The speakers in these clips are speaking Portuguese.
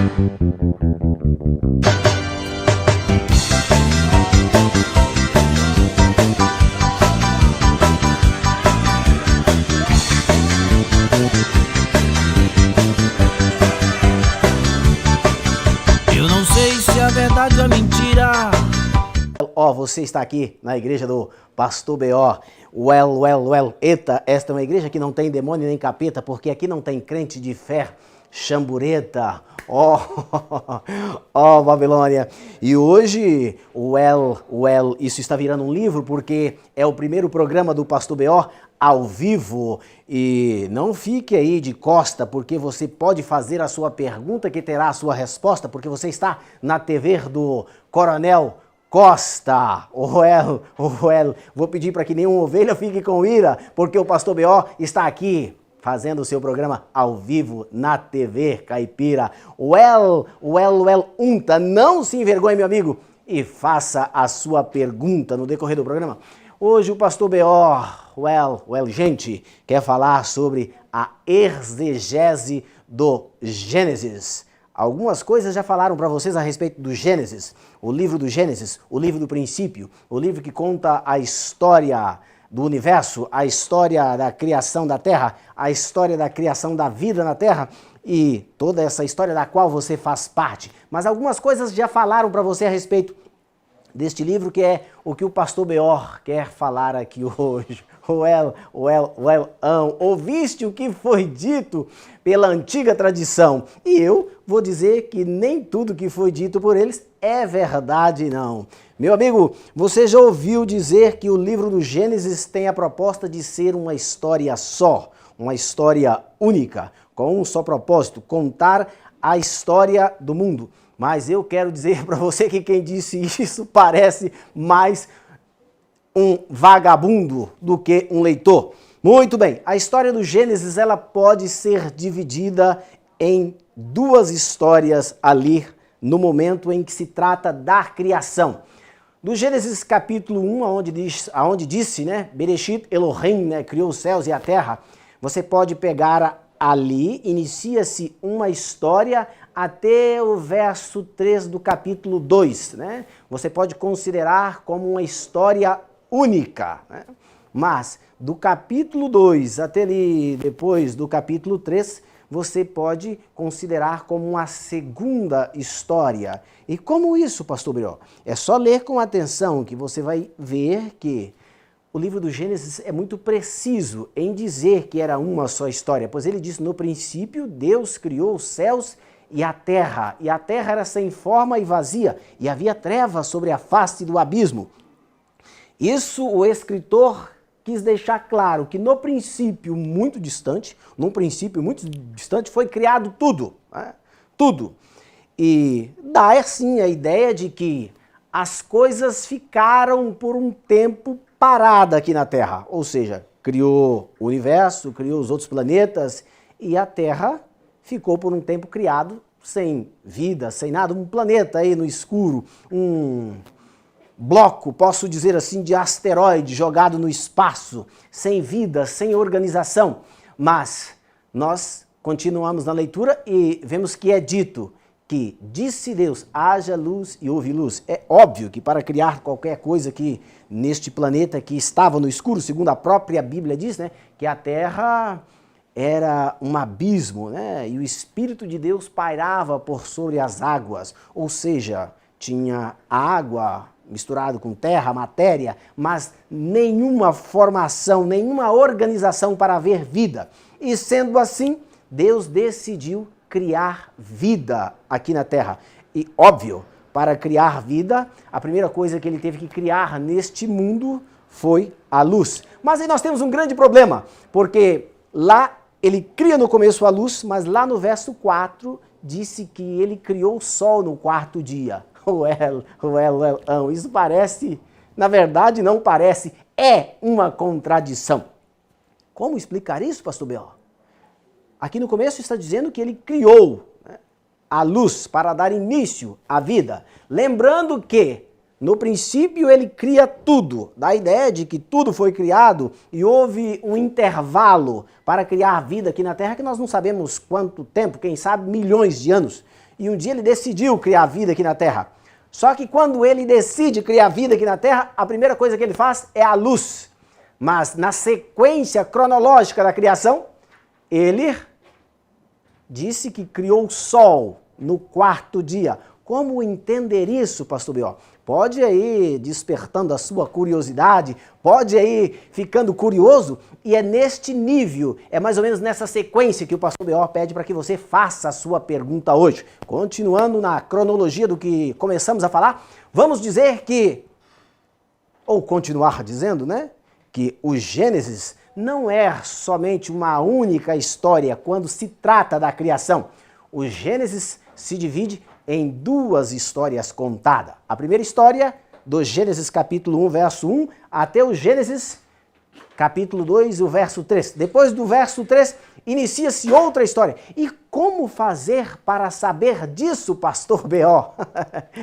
Eu não sei se é verdade ou mentira. Você está aqui na igreja do Pastor B.O. Well. Eita, esta é uma igreja que não tem demônio nem capeta, porque aqui não tem crente de fé, chambureta. Babilônia. E hoje, isso está virando um livro, porque é o primeiro programa do Pastor B.O. ao vivo. E não fique aí de costa, porque você pode fazer a sua pergunta que terá a sua resposta, porque você está na TV do Coronel Costa. Vou pedir para que nenhuma ovelha fique com ira, porque o Pastor B.O. está aqui fazendo o seu programa ao vivo na TV Caipira. Unta, não se envergonhe, meu amigo, e faça a sua pergunta no decorrer do programa. Hoje o Pastor B.O., gente, quer falar sobre a exegese do Gênesis. Algumas coisas já falaram para vocês a respeito do Gênesis, o livro do Gênesis, o livro do princípio, o livro que conta a história do universo, a história da criação da Terra, a história da criação da vida na Terra e toda essa história da qual você faz parte. Mas algumas coisas já falaram para você a respeito deste livro, que é o que o Pastor B.O. quer falar aqui hoje. Ouviste o que foi dito pela antiga tradição, e eu vou dizer que nem tudo que foi dito por eles é verdade, não. Meu amigo, você já ouviu dizer que o livro do Gênesis tem a proposta de ser uma história só, uma história única, com um só propósito, contar a história do mundo. Mas eu quero dizer para você que quem disse isso parece mais um vagabundo do que um leitor. Muito bem, a história do Gênesis ela pode ser dividida em duas histórias ali no momento em que se trata da criação. Do Gênesis capítulo 1, aonde disse, Bereshit Elohim, criou os céus e a terra, você pode pegar ali, inicia-se uma história até o verso 3 do capítulo 2, Você pode considerar como uma história única, Mas do capítulo 2 até ali, depois do capítulo 3, você pode considerar como uma segunda história. E como isso, Pastor B.O.? É só ler com atenção que você vai ver que o livro do Gênesis é muito preciso em dizer que era uma só história, pois ele diz: no princípio Deus criou os céus e a terra era sem forma e vazia, e havia trevas sobre a face do abismo. Isso o escritor quis deixar claro, que no princípio muito distante, foi criado tudo, tudo. E dá assim a ideia de que as coisas ficaram por um tempo paradas aqui na Terra, ou seja, criou o universo, criou os outros planetas e a Terra ficou por um tempo criado sem vida, sem nada, um planeta aí no escuro, um bloco, posso dizer assim, de asteroide jogado no espaço, sem vida, sem organização. Mas nós continuamos na leitura e vemos que é dito que disse Deus, haja luz e houve luz. É óbvio que para criar qualquer coisa aqui neste planeta que estava no escuro, segundo a própria Bíblia diz, que a Terra era um abismo, e o Espírito de Deus pairava por sobre as águas, ou seja, tinha água misturado com terra, matéria, mas nenhuma formação, nenhuma organização para haver vida. E sendo assim, Deus decidiu criar vida aqui na Terra. E óbvio, para criar vida, a primeira coisa que ele teve que criar neste mundo foi a luz. Mas aí nós temos um grande problema, porque lá ele cria no começo a luz, mas lá no verso 4 disse que ele criou o sol no quarto dia. Isso parece, na verdade não parece, é uma contradição. Como explicar isso, Pastor B.O.? Aqui no começo está dizendo que ele criou a luz para dar início à vida. Lembrando que, no princípio, ele cria tudo. Dá a ideia de que tudo foi criado e houve um intervalo para criar vida aqui na Terra que nós não sabemos quanto tempo, quem sabe milhões de anos. e um dia ele decidiu criar vida aqui na Terra. Só que quando ele decide criar vida aqui na Terra, a primeira coisa que ele faz é a luz. Mas na sequência cronológica da criação, ele disse que criou o sol no quarto dia. Como entender isso, pastor B.O.? Pode aí despertando a sua curiosidade, pode aí ficando curioso, e é neste nível, é mais ou menos nessa sequência que o pastor B.O. pede para que você faça a sua pergunta hoje. Continuando na cronologia do que começamos a falar, vamos dizer que, ou continuar dizendo, né, que o Gênesis não é somente uma única história quando se trata da criação. O Gênesis se divide em duas histórias contadas. A primeira história, do Gênesis capítulo 1, verso 1, até o Gênesis capítulo 2, o verso 3. Depois do verso 3, inicia-se outra história. E como fazer para saber disso, pastor B.O.?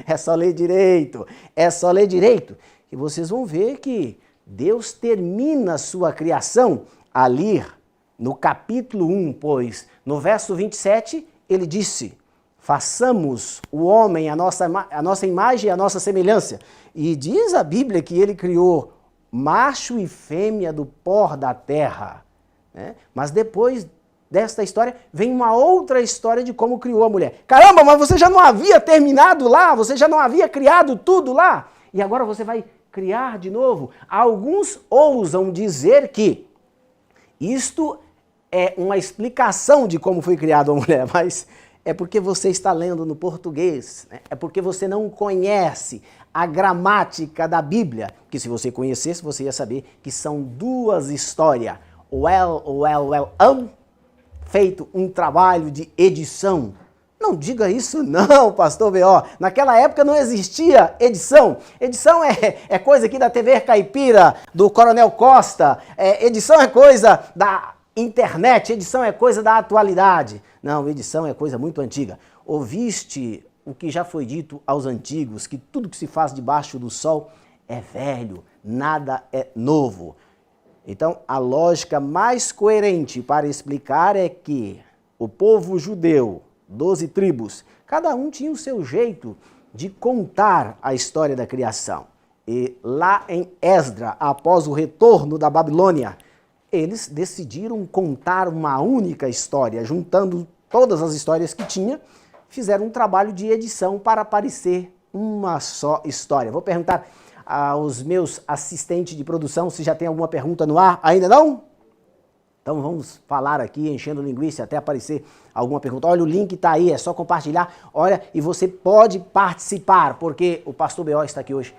É só ler direito, é só ler direito. E vocês vão ver que Deus termina a sua criação ali no capítulo 1, pois no verso 27 ele disse: façamos o homem a nossa imagem e a nossa semelhança. E diz a Bíblia que ele criou macho e fêmea do pó da terra. Né? Mas depois desta história vem uma outra história de como criou a mulher. Caramba, mas você já não havia terminado lá? Você já não havia criado tudo lá? E agora você vai criar de novo? Alguns ousam dizer que isto é uma explicação de como foi criada a mulher, mas é porque você está lendo no português, né? É porque você não conhece a gramática da Bíblia, que se você conhecesse, você ia saber que são duas histórias. Feito um trabalho de edição. Não diga isso não, pastor B.O. Naquela época não existia edição. Edição é coisa aqui da TV Caipira, do Coronel Costa. Edição é coisa da internet, edição é coisa da atualidade. Não, edição é coisa muito antiga. Ouviste o que já foi dito aos antigos, que tudo que se faz debaixo do sol é velho, nada é novo. Então, a lógica mais coerente para explicar é que o povo judeu, 12 tribos, cada um tinha o seu jeito de contar a história da criação. E lá em Esdra, após o retorno da Babilônia, eles decidiram contar uma única história, juntando todas as histórias que tinha, fizeram um trabalho de edição para parecer uma só história. Vou perguntar aos meus assistentes de produção se já tem alguma pergunta no ar. Ainda não? Então vamos falar aqui, enchendo linguiça até aparecer alguma pergunta. Olha, o link está aí, é só compartilhar. Olha, e você pode participar, porque o pastor B.O. está aqui hoje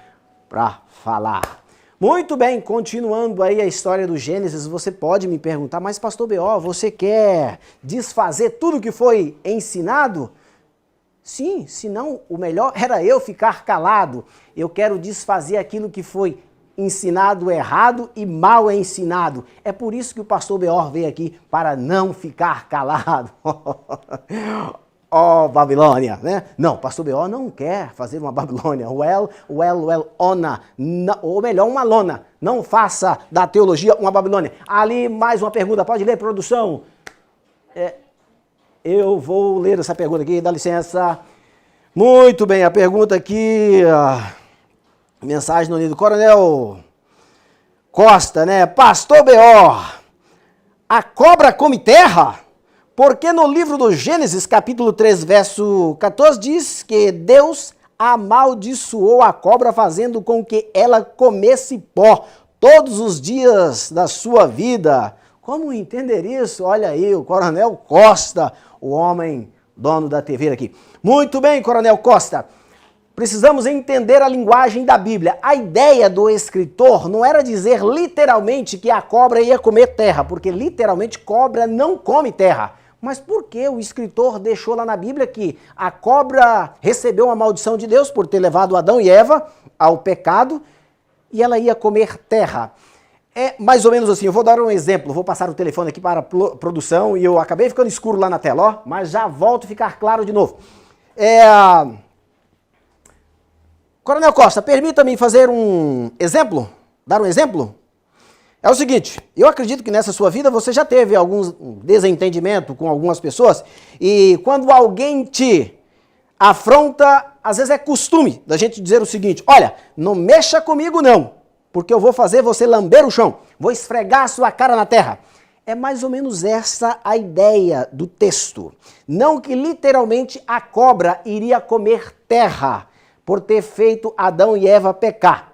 para falar. Muito bem, continuando aí a história do Gênesis, você pode me perguntar, mas pastor B.O., você quer desfazer tudo que foi ensinado? Sim, senão o melhor era eu ficar calado. Eu quero desfazer aquilo que foi ensinado errado e mal ensinado. É por isso que o pastor B.O. veio aqui, para não ficar calado. Oh, Babilônia, né? Não, pastor B.O. não quer fazer uma Babilônia. Ona, ou melhor, uma lona. Não faça da teologia uma Babilônia. Ali, mais uma pergunta. Pode ler, produção? Eu vou ler essa pergunta aqui, dá licença. Muito bem, a pergunta aqui, mensagem no livro do Coronel Costa, né? Pastor B.O., a cobra come terra? Porque no livro do Gênesis, capítulo 3, verso 14, diz que Deus amaldiçoou a cobra, fazendo com que ela comesse pó todos os dias da sua vida. Como entender isso? Olha aí, o Coronel Costa, o homem dono da TV aqui. Muito bem, Coronel Costa. Precisamos entender a linguagem da Bíblia. A ideia do escritor não era dizer literalmente que a cobra ia comer terra, porque literalmente cobra não come terra. Mas por que o escritor deixou lá na Bíblia que a cobra recebeu uma maldição de Deus por ter levado Adão e Eva ao pecado e ela ia comer terra? É mais ou menos assim, eu vou dar um exemplo, vou passar o telefone aqui para a produção e eu acabei ficando escuro lá na tela, ó, mas já volto a ficar claro de novo. Coronel Costa, permita-me fazer um exemplo, dar um exemplo? É o seguinte, eu acredito que nessa sua vida você já teve algum desentendimento com algumas pessoas e quando alguém te afronta, às vezes é costume da gente dizer o seguinte: olha, não mexa comigo não, porque eu vou fazer você lamber o chão, vou esfregar a sua cara na terra. É mais ou menos essa a ideia do texto. Não que literalmente a cobra iria comer terra por ter feito Adão e Eva pecar.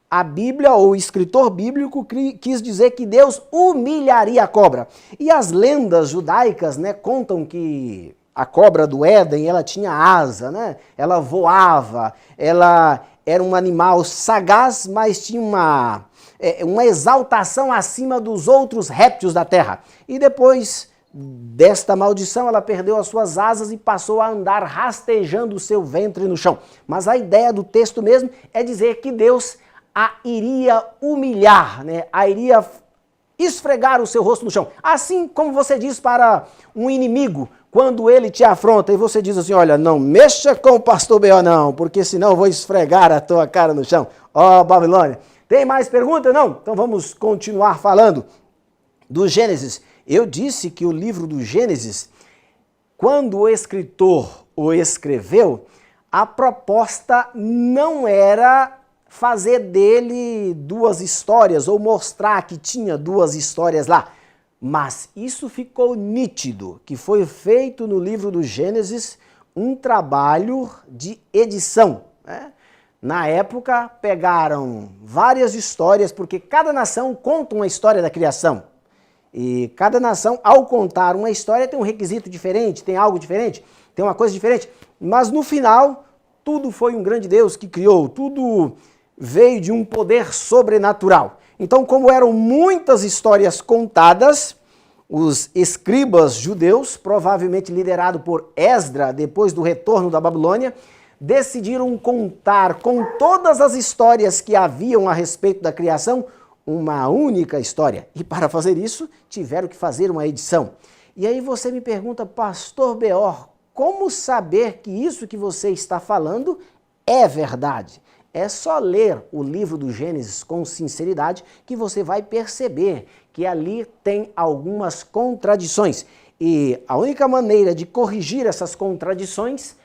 A Bíblia, ou o escritor bíblico, quis dizer que Deus humilharia a cobra. E as lendas judaicas, né, contam que a cobra do Éden, ela tinha asa, né? Ela voava, ela era um animal sagaz, mas tinha uma exaltação acima dos outros répteis da terra. E depois desta maldição, ela perdeu as suas asas e passou a andar rastejando o seu ventre no chão. Mas a ideia do texto mesmo é dizer que Deus a iria humilhar, né? A iria esfregar o seu rosto no chão. Assim como você diz para um inimigo, quando ele te afronta e você diz assim: olha, não mexa com o pastor B.O. não, porque senão eu vou esfregar a tua cara no chão. Ó, Babilônia. Tem mais pergunta? Não? Então vamos continuar falando do Gênesis. Eu disse que o livro do Gênesis, quando o escritor o escreveu, a proposta não era fazer dele duas histórias ou mostrar que tinha duas histórias lá. Mas isso ficou nítido, que foi feito no livro do Gênesis um trabalho de edição, né? Na época, pegaram várias histórias, porque cada nação conta uma história da criação. E cada nação, ao contar uma história, tem um requisito diferente, tem algo diferente, tem uma coisa diferente. Mas no final, tudo foi um grande Deus que criou, tudo veio de um poder sobrenatural. Então, como eram muitas histórias contadas, os escribas judeus, provavelmente liderado por Esdra, depois do retorno da Babilônia, decidiram contar com todas as histórias que haviam a respeito da criação uma única história. E para fazer isso, tiveram que fazer uma edição. E aí você me pergunta: pastor B.O., como saber que isso que você está falando é verdade? É só ler o livro do Gênesis com sinceridade que você vai perceber que ali tem algumas contradições. E a única maneira de corrigir essas contradições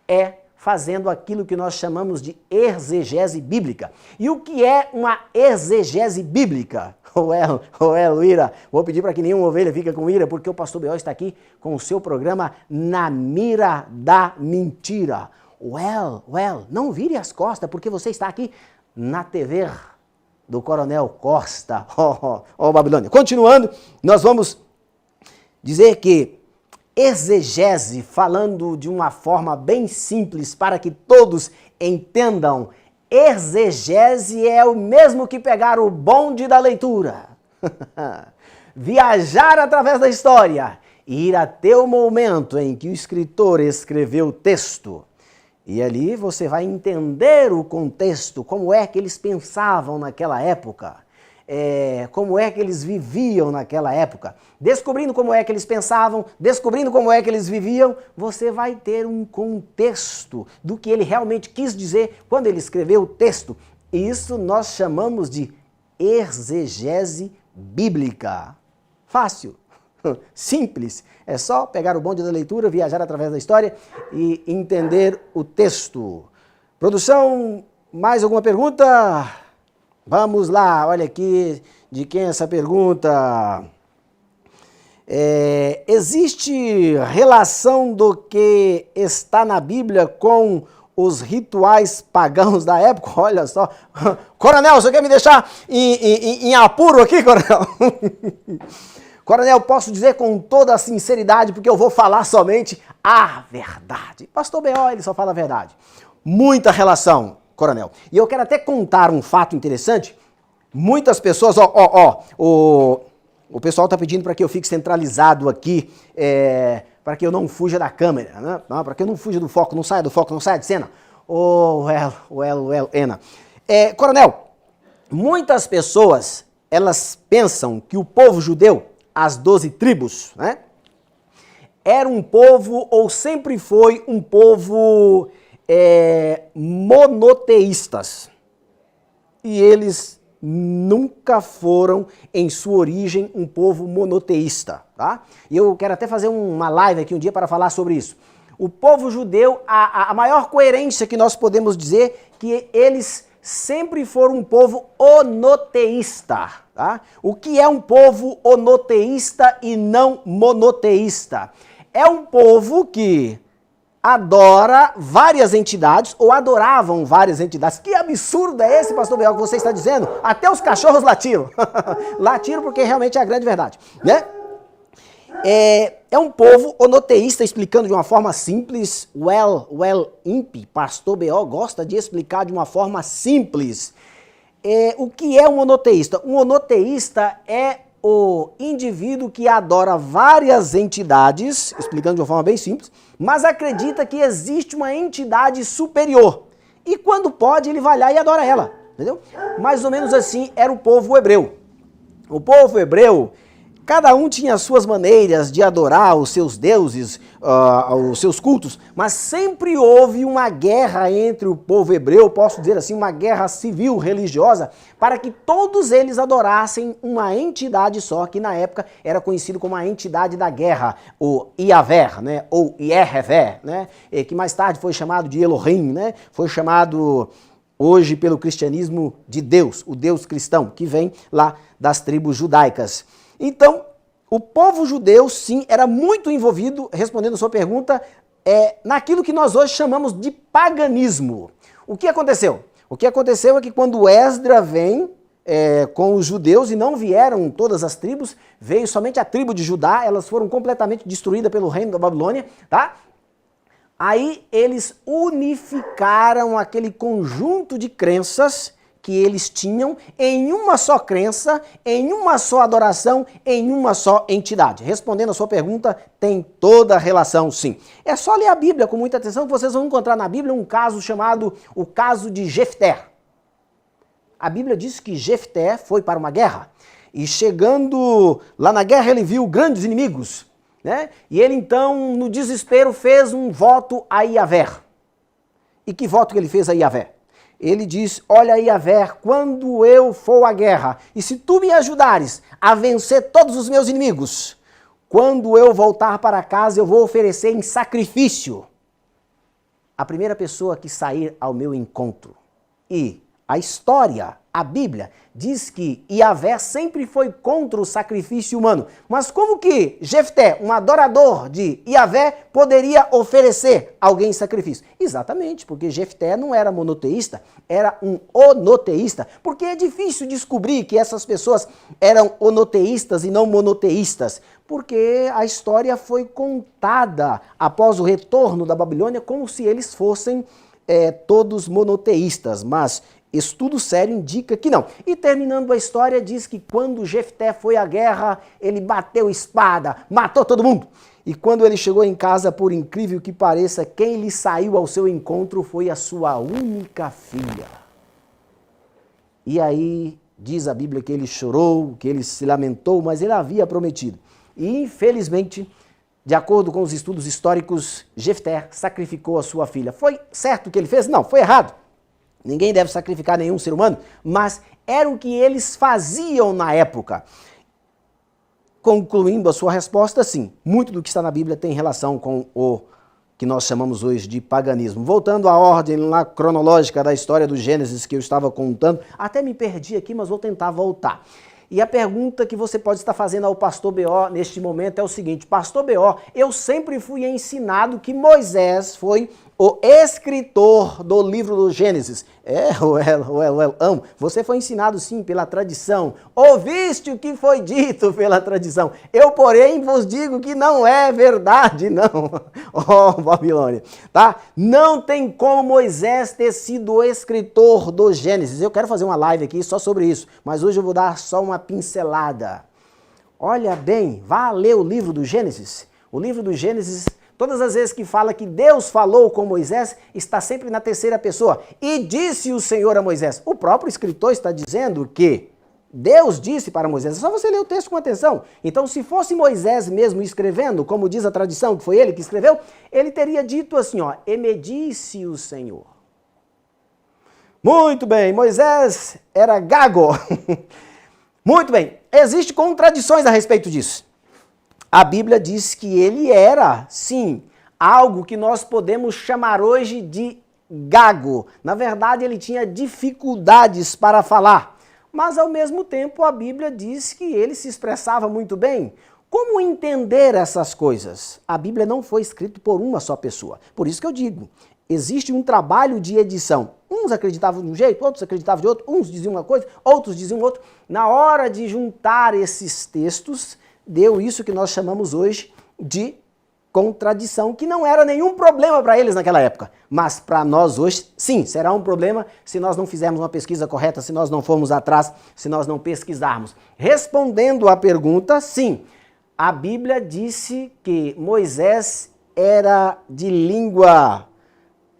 é fazendo aquilo que nós chamamos de exegese bíblica. E o que é uma exegese bíblica? Luíra, vou pedir para que nenhuma ovelha fique com ira, porque o pastor B.O. está aqui com o seu programa Na Mira da Mentira. Não vire as costas, porque você está aqui na TV do Coronel Costa. Babilônia. Continuando, nós vamos dizer que exegese, falando de uma forma bem simples para que todos entendam, exegese é o mesmo que pegar o bonde da leitura, viajar através da história, ir até o momento em que o escritor escreveu o texto. E ali você vai entender o contexto, como é que eles pensavam naquela época. Como é que eles viviam naquela época. Descobrindo como é que eles pensavam, descobrindo como é que eles viviam, você vai ter um contexto do que ele realmente quis dizer quando ele escreveu o texto. E isso nós chamamos de exegese bíblica. Fácil, simples. É só pegar o bonde da leitura, viajar através da história e entender o texto. Produção, mais alguma pergunta? Vamos lá, olha aqui de quem é essa pergunta. Existe relação do que está na Bíblia com os rituais pagãos da época? Olha só. Coronel, você quer me deixar em apuro aqui, coronel? Coronel, posso dizer com toda a sinceridade, porque eu vou falar somente a verdade. Pastor B.O., ele só fala a verdade. Muita relação, coronel. E eu quero até contar um fato interessante. Muitas pessoas, o pessoal está pedindo para que eu fique centralizado aqui, para que eu não fuja da câmera, né? Para que eu não fuja do foco, não saia do foco, não saia de cena. Ena. Coronel, muitas pessoas, elas pensam que o povo judeu, as 12 tribos, né, era um povo, ou sempre foi um povo monoteístas. E eles nunca foram, em sua origem, um povo monoteísta, tá? E eu quero até fazer uma live aqui um dia para falar sobre isso. o povo judeu, a maior coerência que nós podemos dizer que eles sempre foram um povo onoteísta. Tá? O que é um povo onoteísta e não monoteísta? É um povo que adora várias entidades, ou adoravam várias entidades. Que absurdo é esse, pastor Biel, que você está dizendo? Até os cachorros latiram. Latiram porque realmente é a grande verdade, né? É um povo onoteísta, explicando de uma forma simples. Imp, pastor B.O. gosta de explicar de uma forma simples. O que é um onoteísta? Um onoteísta é o indivíduo que adora várias entidades, explicando de uma forma bem simples, mas acredita que existe uma entidade superior. E quando pode, ele vai lá e adora ela, entendeu? Mais ou menos assim era o povo hebreu. O povo hebreu, cada um tinha as suas maneiras de adorar os seus deuses, os seus cultos, mas sempre houve uma guerra entre o povo hebreu, posso dizer assim, uma guerra civil religiosa, para que todos eles adorassem uma entidade só, que na época era conhecido como a entidade da guerra, o Yahvé, né, ou Yehevé, né, que mais tarde foi chamado de Elohim, né, foi chamado hoje pelo cristianismo de Deus, o Deus cristão, que vem lá das tribos judaicas. Então, o povo judeu, sim, era muito envolvido, respondendo a sua pergunta, naquilo que nós hoje chamamos de paganismo. O que aconteceu? O que aconteceu é que quando Esdras vem com os judeus, e não vieram todas as tribos, veio somente a tribo de Judá, elas foram completamente destruídas pelo reino da Babilônia, tá? Aí eles unificaram aquele conjunto de crenças que eles tinham em uma só crença, em uma só adoração, em uma só entidade. Respondendo a sua pergunta, tem toda a relação, sim. É só ler a Bíblia com muita atenção que vocês vão encontrar na Bíblia um caso chamado o caso de Jefté. A Bíblia diz que Jefté foi para uma guerra e chegando lá na guerra ele viu grandes inimigos, né? E ele então, no desespero, fez um voto a Yahvé. E que voto que ele fez a Yahvé? Ele diz, olha Yahvé, quando eu for à guerra, e se tu me ajudares a vencer todos os meus inimigos, quando eu voltar para casa eu vou oferecer em sacrifício a primeira pessoa que sair ao meu encontro. E a história, a Bíblia, diz que Yahvé sempre foi contra o sacrifício humano. Mas como que Jefté, um adorador de Yahvé, poderia oferecer alguém em sacrifício? Exatamente, porque Jefté não era monoteísta, era um onoteísta. Porque é difícil descobrir que essas pessoas eram onoteístas e não monoteístas. Porque a história foi contada após o retorno da Babilônia como se eles fossem todos monoteístas, mas estudo sério indica que não. E terminando a história, diz que quando Jefté foi à guerra, ele bateu espada, matou todo mundo. E quando ele chegou em casa, por incrível que pareça, quem lhe saiu ao seu encontro foi a sua única filha. E aí diz a Bíblia que ele chorou, que ele se lamentou, mas ele havia prometido. E infelizmente, de acordo com os estudos históricos, Jefté sacrificou a sua filha. Foi certo o que ele fez? Não, foi errado. Ninguém deve sacrificar nenhum ser humano, mas era o que eles faziam na época. Concluindo a sua resposta, sim, muito do que está na Bíblia tem relação com o que nós chamamos hoje de paganismo. Voltando à ordem lá cronológica da história do Gênesis que eu estava contando, até me perdi aqui, mas vou tentar voltar. E a pergunta que você pode estar fazendo ao pastor B.O. neste momento é o seguinte: pastor B.O., eu sempre fui ensinado que Moisés foi o escritor do livro do Gênesis. Você foi ensinado sim pela tradição. Ouviste o que foi dito pela tradição. Eu, porém, vos digo que não é verdade, não. Oh, Babilônia. Tá? Não tem como Moisés ter sido o escritor do Gênesis. Eu quero fazer uma live aqui só sobre isso, mas hoje eu vou dar só uma pincelada. Olha bem, vá ler o livro do Gênesis. O livro do Gênesis, todas as vezes que fala que Deus falou com Moisés, está sempre na terceira pessoa. E disse o Senhor a Moisés. O próprio escritor está dizendo que Deus disse para Moisés. É só você ler o texto com atenção. Então, se fosse Moisés mesmo escrevendo, como diz a tradição, que foi ele que escreveu, ele teria dito assim, ó, e me disse o Senhor. Muito bem, Moisés era gago. Muito bem, existem contradições a respeito disso. A Bíblia diz que ele era, sim, algo que nós podemos chamar hoje de gago. Na verdade, ele tinha dificuldades para falar, mas ao mesmo tempo a Bíblia diz que ele se expressava muito bem. Como entender essas coisas? A Bíblia não foi escrita por uma só pessoa. Por isso que eu digo, existe um trabalho de edição. Uns acreditavam de um jeito, outros acreditavam de outro, uns diziam uma coisa, outros diziam outro. Na hora de juntar esses textos, deu isso que nós chamamos hoje de contradição, que não era nenhum problema para eles naquela época. Mas para nós hoje, sim, será um problema se nós não fizermos uma pesquisa correta, se nós não formos atrás, se nós não pesquisarmos. Respondendo à pergunta, sim, a Bíblia disse que Moisés era de língua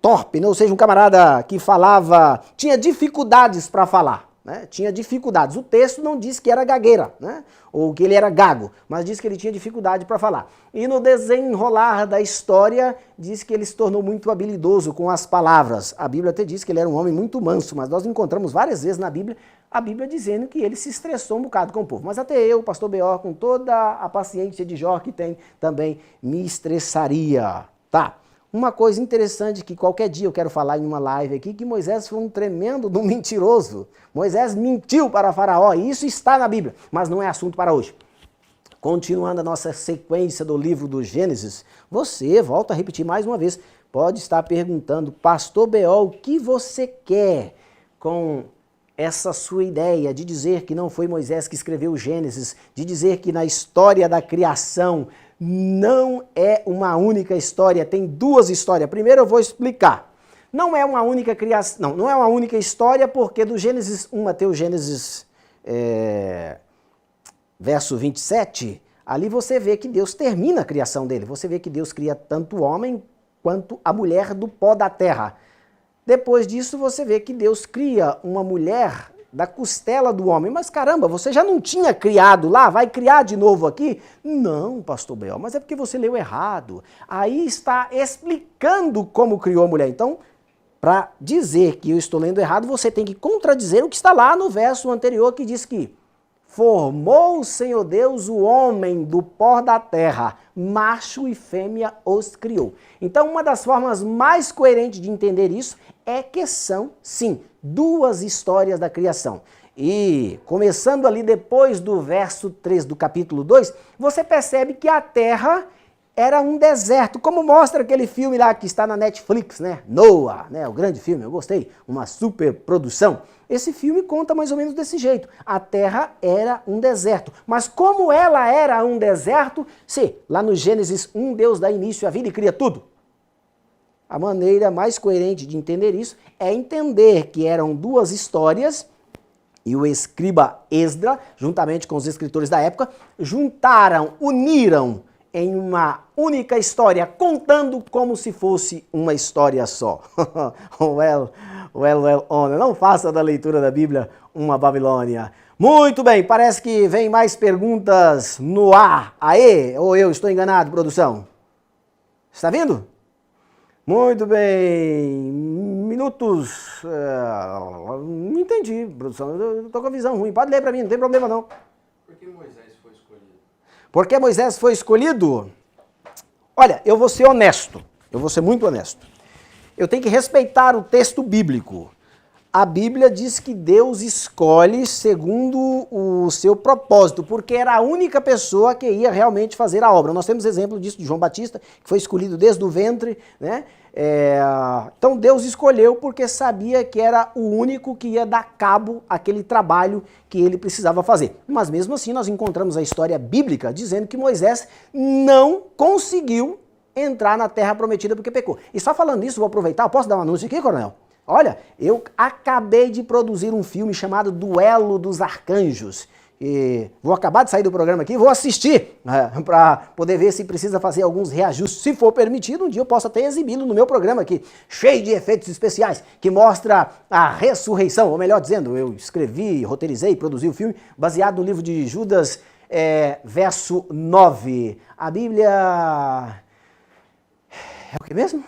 torpe, né? Ou seja, um camarada que falava, tinha dificuldades para falar, né? Tinha dificuldades. O texto não diz que era gagueira, né? Ou que ele era gago, mas diz que ele tinha dificuldade para falar. E no desenrolar da história, diz que ele se tornou muito habilidoso com as palavras. A Bíblia até diz que ele era um homem muito manso, mas nós encontramos várias vezes na Bíblia, a Bíblia dizendo que ele se estressou um bocado com o povo. Mas até eu, o pastor Beor, com toda a paciência de Jó que tem, também me estressaria, tá? Uma coisa interessante que qualquer dia eu quero falar em uma live aqui, que Moisés foi um tremendo de um mentiroso. Moisés mentiu para Faraó, e isso está na Bíblia, mas não é assunto para hoje. Continuando a nossa sequência do livro do Gênesis, você, volto a repetir mais uma vez, pode estar perguntando, pastor Beol, o que você quer com essa sua ideia de dizer que não foi Moisés que escreveu o Gênesis, de dizer que na história da criação não é uma única história, tem duas histórias. Primeiro eu vou explicar. Não é uma única criação, não é uma única história, porque do Gênesis 1 até o Gênesis verso 27, ali você vê que Deus termina a criação dele. Você vê que Deus cria tanto o homem quanto a mulher do pó da terra. Depois disso você vê que Deus cria uma mulher da costela do homem. Mas caramba, você já não tinha criado lá, vai criar de novo aqui? Não, pastor Beol, mas é porque você leu errado. Aí está explicando como criou a mulher. Então, para dizer que eu estou lendo errado, você tem que contradizer o que está lá no verso anterior, que diz que formou o Senhor Deus o homem do pó da terra, macho e fêmea os criou. Então, uma das formas mais coerentes de entender isso é que são, sim, duas histórias da criação. E, começando ali depois do verso 3 do capítulo 2, você percebe que a terra era um deserto, como mostra aquele filme lá que está na Netflix, né? Noah, né? O grande filme, eu gostei, uma super produção. Esse filme conta mais ou menos desse jeito. A terra era um deserto. Mas como ela era um deserto, se lá no Gênesis 1 Deus dá início à vida e cria tudo. A maneira mais coerente de entender isso é entender que eram duas histórias e o escriba Esdra, juntamente com os escritores da época, juntaram, uniram em uma única história, contando como se fosse uma história só. Não faça da leitura da Bíblia uma Babilônia. Muito bem, parece que vem mais perguntas no ar. Aê, ou eu estou enganado, produção? Está vindo? Muito bem, minutos, não entendi, produção, eu estou com a visão ruim, pode ler para mim, não tem problema não. Por que Moisés foi escolhido? Por que Moisés foi escolhido? Olha, eu vou ser honesto, eu vou ser muito honesto. Eu tenho que respeitar o texto bíblico. A Bíblia diz que Deus escolhe segundo o seu propósito, porque era a única pessoa que ia realmente fazer a obra. Nós temos exemplo disso de João Batista, que foi escolhido desde o ventre, né? Então Deus escolheu porque sabia que era o único que ia dar cabo àquele trabalho que ele precisava fazer. Mas mesmo assim nós encontramos a história bíblica dizendo que Moisés não conseguiu entrar na terra prometida porque pecou. E só falando isso, vou aproveitar, posso dar um anúncio aqui, coronel? Olha, eu acabei de produzir um filme chamado Duelo dos Arcanjos. E vou acabar de sair do programa aqui, vou assistir para poder ver se precisa fazer alguns reajustes. Se for permitido, um dia eu posso até exibi-lo no meu programa aqui, cheio de efeitos especiais, que mostra a ressurreição, ou melhor dizendo, eu escrevi, roteirizei, produzi o filme baseado no livro de Judas, verso 9. A Bíblia é o que mesmo?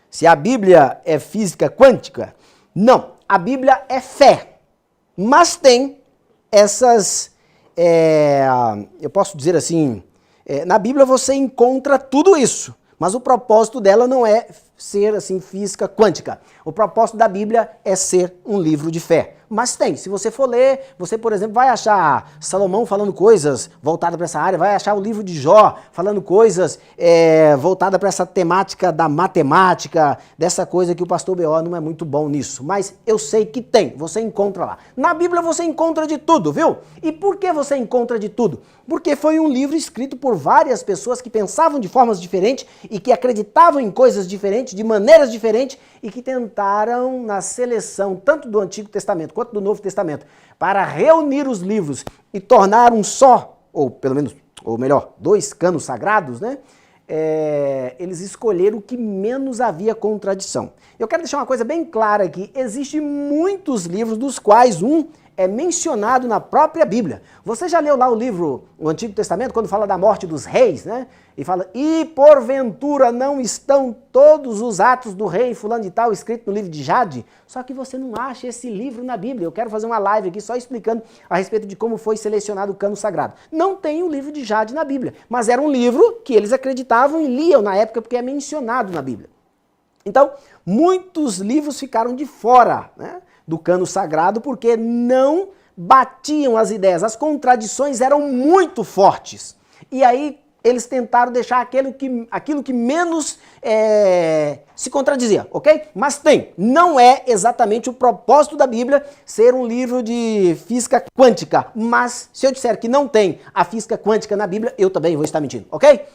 Se a Bíblia é física quântica, não, a Bíblia é fé, mas tem essas, eu posso dizer assim, Na Bíblia você encontra tudo isso, mas o propósito dela não é ser assim física quântica. O propósito da Bíblia é ser um livro de fé. Mas tem, se você for ler, você, por exemplo, vai achar Salomão falando coisas voltadas para essa área, vai achar o livro de Jó falando coisas voltadas para essa temática da matemática, dessa coisa que o pastor B.O. não é muito bom nisso. Mas eu sei que tem, você encontra lá. Na Bíblia você encontra de tudo, viu? E por que você encontra de tudo? Porque foi um livro escrito por várias pessoas que pensavam de formas diferentes e que acreditavam em coisas diferentes, de maneiras diferentes e que tentaram na seleção tanto do Antigo Testamento quanto do Novo Testamento para reunir os livros e tornar um só, ou pelo menos, ou melhor, 2 canos sagrados, né? Eles escolheram o que menos havia contradição. Eu quero deixar uma coisa bem clara aqui, existem muitos livros dos quais um é mencionado na própria Bíblia. Você já leu lá o livro, o Antigo Testamento, quando fala da morte dos reis, né? E fala, e porventura não estão todos os atos do rei fulano de tal escrito no livro de Jade? Só que você não acha esse livro na Bíblia. Eu quero fazer uma live aqui só explicando a respeito de como foi selecionado o cano sagrado. Não tem o livro de Jade na Bíblia, mas era um livro que eles acreditavam e liam na época porque é mencionado na Bíblia. Então, muitos livros ficaram de fora, né, do cano sagrado porque não batiam as ideias, as contradições eram muito fortes. E aí eles tentaram deixar aquilo que menos se contradizia, ok? Mas tem, não é exatamente o propósito da Bíblia ser um livro de física quântica, mas se eu disser que não tem a física quântica na Bíblia, eu também vou estar mentindo, ok?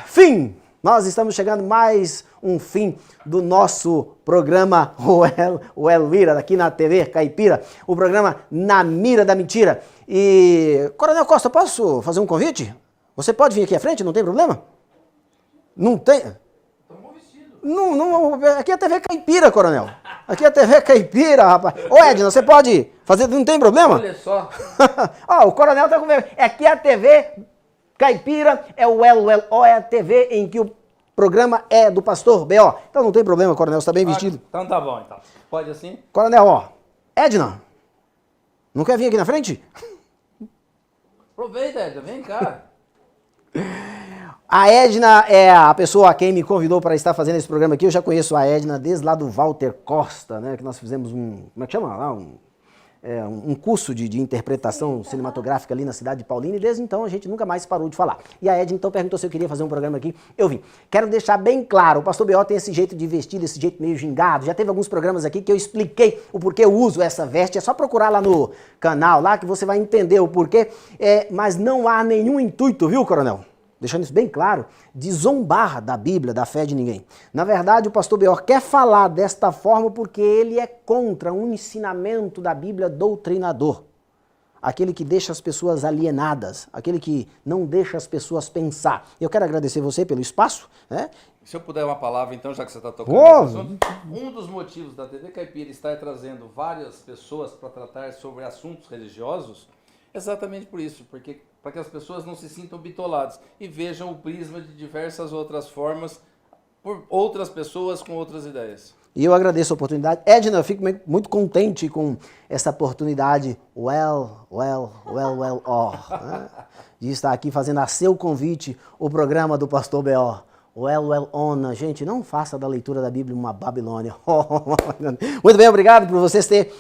Fim! Nós estamos chegando mais um fim do nosso programa o Elvira, aqui na TV Caipira, o programa Na Mira da Mentira. E, Coronel Costa, posso fazer um convite? Você pode vir aqui à frente, não tem problema? Não tem? Não, aqui é a TV Caipira, Coronel. Aqui é a TV Caipira, rapaz. Ô Edna, você pode fazer, não tem problema? Olha só. Ó, o Coronel tá com medo. Aqui é a TV Caipira, é o Elo, é a TV em que o programa é do pastor B.O. Então não tem problema, Coronel, você tá bem vestido. Então tá bom, então. Pode assim? Coronel, ó. Edna, não quer vir aqui na frente? Aproveita, Edna, vem cá. A Edna é a pessoa a quem me convidou para estar fazendo esse programa aqui. Eu já conheço a Edna desde lá do Walter Costa, né? Que nós fizemos como é que chama lá? Um curso de interpretação cinematográfica ali na cidade de Paulínia e desde então a gente nunca mais parou de falar. E a Edna então perguntou se eu queria fazer um programa aqui. Eu vim. Quero deixar bem claro, o pastor B.O. tem esse jeito de vestir, esse jeito meio gingado. Já teve alguns programas aqui que eu expliquei o porquê eu uso essa veste. É só procurar lá no canal, lá que você vai entender o porquê. Mas não há nenhum intuito, viu, Coronel? Deixando isso bem claro, de zombar da Bíblia, da fé de ninguém. Na verdade, o pastor B.O. quer falar desta forma porque ele é contra um ensinamento da Bíblia doutrinador. Aquele que deixa as pessoas alienadas, aquele que não deixa as pessoas pensar. Eu quero agradecer você pelo espaço, né? Se eu puder uma palavra, então, já que você está tocando nesse assunto, um dos motivos da TV Caipira estar trazendo várias pessoas para tratar sobre assuntos religiosos, exatamente por isso, porque para que as pessoas não se sintam bitoladas e vejam o prisma de diversas outras formas por outras pessoas com outras ideias. E eu agradeço a oportunidade. Edna, eu fico muito contente com essa oportunidade, né? De estar aqui fazendo a seu convite o programa do pastor B.O. Ona. Gente, não faça da leitura da Bíblia uma Babilônia. Muito bem, obrigado por vocês terem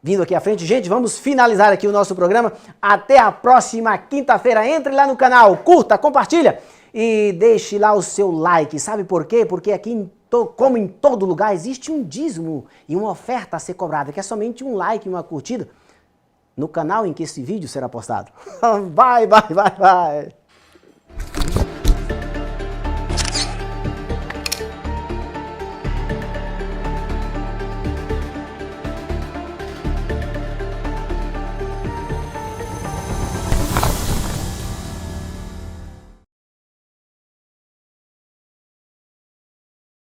vindo aqui à frente. Gente, vamos finalizar aqui o nosso programa. Até a próxima quinta-feira. Entre lá no canal, curta, compartilha e deixe lá o seu like. Sabe por quê? Porque aqui, como em todo lugar, existe um dízimo e uma oferta a ser cobrada, que é somente um like e uma curtida no canal em que esse vídeo será postado. Vai.